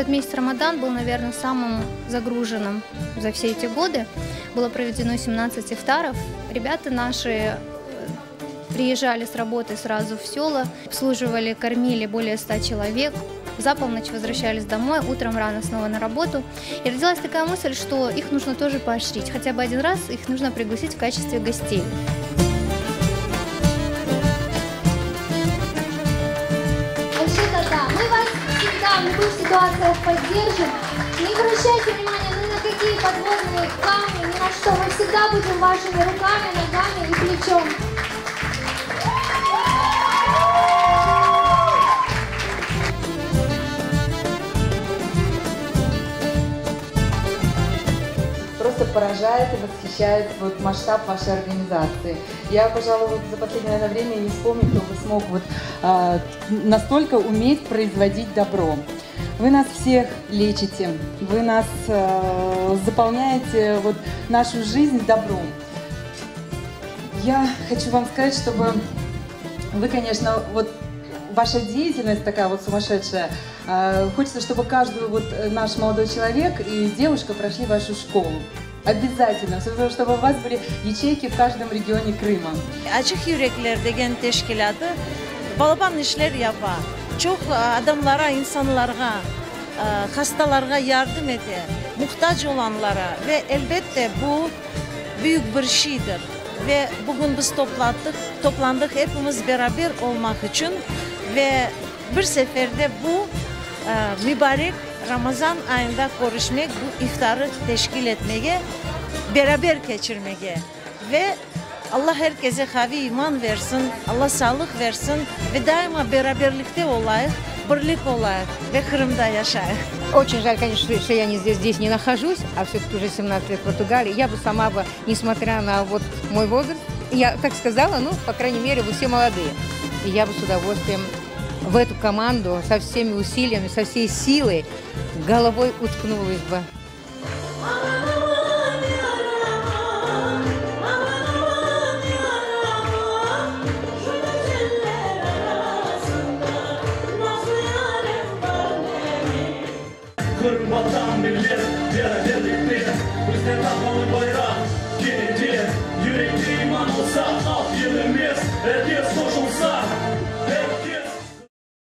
этот месяц Рамадан был, наверное, самым загруженным за все эти годы. Было проведено 17 ифтаров. Ребята наши приезжали с работы сразу в села, обслуживали, кормили более 100 человек. За полночь возвращались домой, утром рано снова на работу. И родилась такая мысль, что их нужно тоже поощрить. Хотя бы один раз их нужно пригласить в качестве гостей. Вообще-то да, мы вас всегда в любых ситуациях поддержим. Не обращайте внимания ни на какие подводные камни, ни на что. Мы всегда будем вашими руками, ногами и плечом. Просто поражает и восхищает вот масштаб вашей организации. Я, пожалуй, вот за последнее время не вспомню, кто бы смог вот, настолько уметь производить добро. Вы нас всех лечите, вы нас заполняете вот, нашу жизнь добром. Я хочу вам сказать, чтобы вы, конечно, вот ваша деятельность такая вот сумасшедшая. Хочется, чтобы каждый вот наш молодой человек и девушка прошли вашу школу. Обязательно, чтобы у вас были ячейки в каждом rегioне Крыма. Açık Yürekler Degen Teşkilatı balaban işler yapar. Çok adamlara, insanlara, hastalara yardım eder. Muhtaç olanlara ve elbette bu büyük bir şeydir. Ve bugün biz toplandık hepimiz beraber olmak için ve bir seferde bu mübarek Ramazan ayında görüşmek, bu iftarı teşkil etmeye, beraber geçirmeye ve Allah herkese kavi iman versin, Allah sağlık versin ve daima beraberlikte olayıq, birlik olayıq ve Kırım'da yaşayıq. Очень жаль, конечно, что я здесь не нахожусь, а все-таки уже 17 лет в Португалии. Я бы сама бы, несмотря на вот мой возраст, я так сказала, ну, по крайней мере, вы все молодые. И я бы с удовольствием в эту команду со всеми усилиями, со всей силой головой уткнулась бы. Kırmadan bilir, bir birlikte, bizden